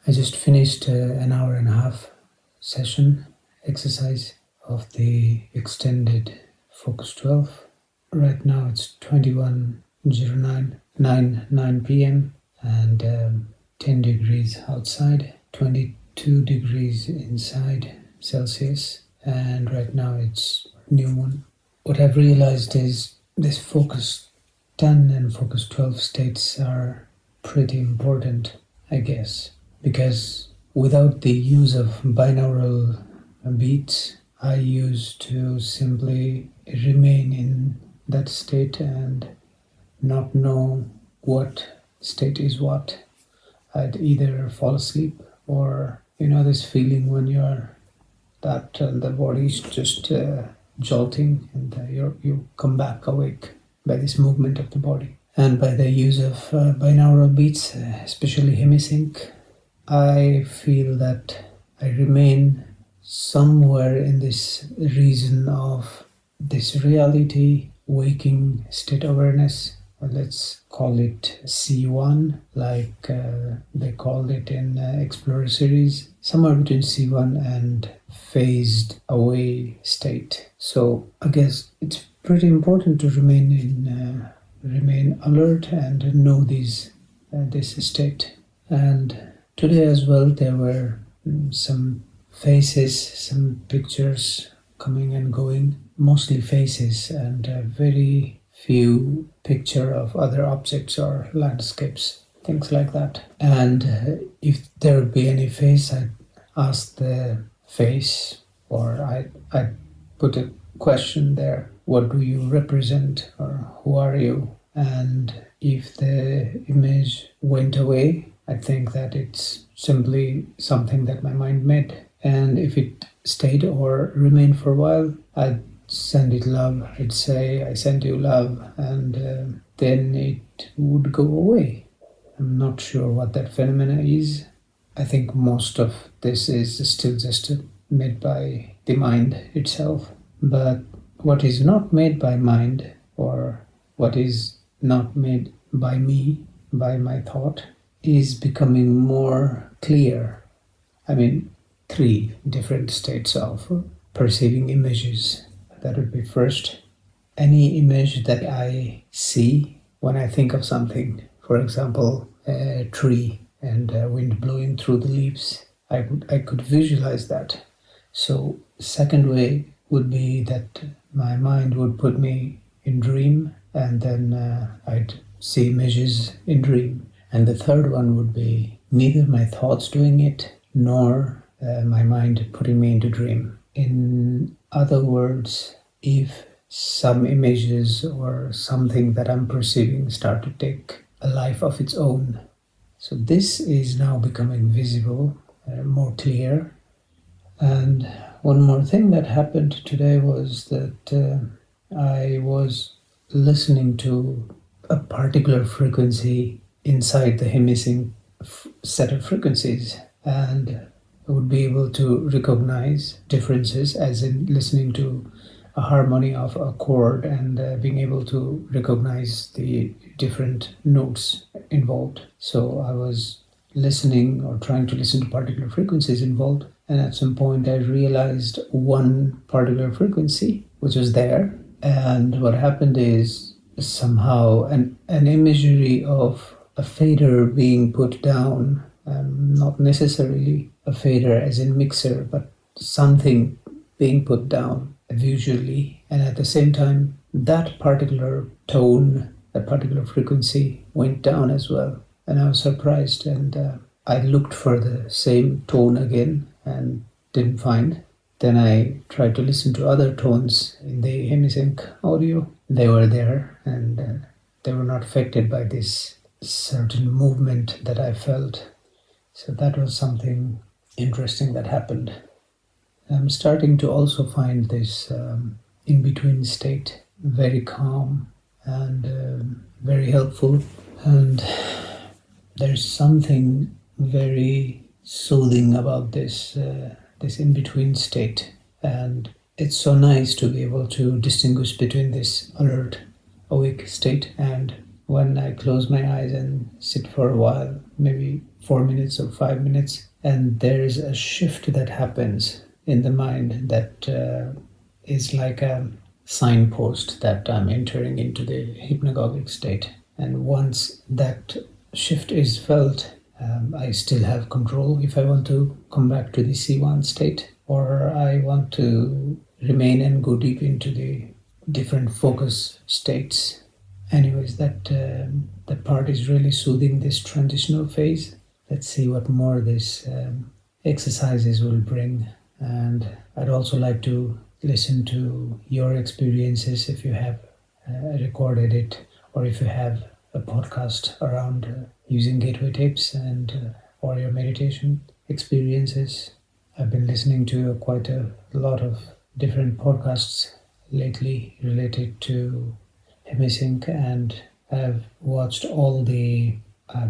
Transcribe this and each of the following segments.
I just finished an hour and a half session exercise of the extended Focus 12. Right now it's 21:09 p.m. and 10 degrees outside, 22 degrees inside Celsius, and right now it's new moon. What I've realized is this Focus 10 and Focus 12 states are pretty important, I guess, because without the use of binaural beats, I used to simply remain in that state and not know what state is what. I'd either fall asleep or, this feeling when you're that the body's just jolting and you come back awake by this movement of the body. And by the use of binaural beats, especially Hemi-Sync, I feel that I remain somewhere in this region of this reality, waking state awareness. Let's call it C1, like they called it in Explorer series, somewhere between C1 and phased away state. So I guess it's pretty important to remain alert and know this state. And today as well, there were some faces, some pictures coming and going, mostly faces, and very few picture of other objects or landscapes, things like that. And if there would be any face, I'd ask the face, or I'd put a question there. What do you represent, or who are you? And if the image went away, I think that it's simply something that my mind made. And if it stayed or remained for a while, I'd send it love. I'd say, I send you love, and then it would go away. I'm not sure what that phenomena is. I think most of this is still just made by the mind itself. But what is not made by mind, or what is not made by me, by my thought, is becoming more clear. I mean, 3 different states of perceiving images. That would be first, any image that I see when I think of something. For example, a tree and wind blowing through the leaves. I could visualize that. So second way would be that my mind would put me in dream, and then I'd see images in dream. And the third one would be neither my thoughts doing it nor my mind putting me into dream. In other words, if some images or something that I'm perceiving start to take a life of its own. So this is now becoming visible, more clear. And one more thing that happened today was that I was listening to a particular frequency inside the Hemi-Sync set of frequencies, and I would be able to recognize differences, as in listening to a harmony of a chord and being able to recognize the different notes involved. So I was listening or trying to listen to particular frequencies involved, and at some point I realized one particular frequency which was there, and what happened is somehow an imagery of a fader being put down, not necessarily a fader as in mixer, but something being put down visually, and at the same time that particular tone, that particular frequency went down as well. And I was surprised, and I looked for the same tone again and didn't find. Then I tried to listen to other tones in the Hemi-Sync audio. They were there, and they were not affected by this certain movement that I felt. So that was something interesting that happened. I'm starting to also find this in-between state very calm and very helpful. And there's something very soothing about this in-between state. And it's so nice to be able to distinguish between this alert, awake state and when I close my eyes and sit for a while, maybe 4 minutes or 5 minutes, and there is a shift that happens in the mind that is like a signpost that I'm entering into the hypnagogic state. And once that shift is felt, I still have control if I want to come back to the C1 state, or I want to remain and go deep into the different focus states. Anyways, that part is really soothing this transitional phase. Let's see what more this exercises will bring. And I'd also like to listen to your experiences if you have recorded it, or if you have a podcast around using gateway tapes and or your meditation experiences. I've been listening to quite a lot of different podcasts lately related to Hemi-Sync, and I've watched all the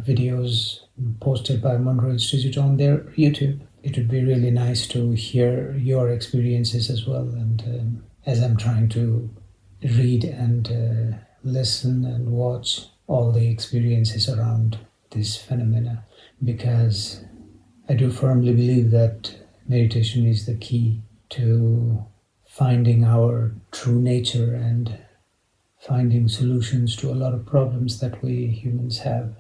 videos posted by Monroe Institute on their YouTube. It would be really nice to hear your experiences as well, and as I'm trying to read and listen and watch all the experiences around this phenomena, because I do firmly believe that meditation is the key to finding our true nature and finding solutions to a lot of problems that we humans have.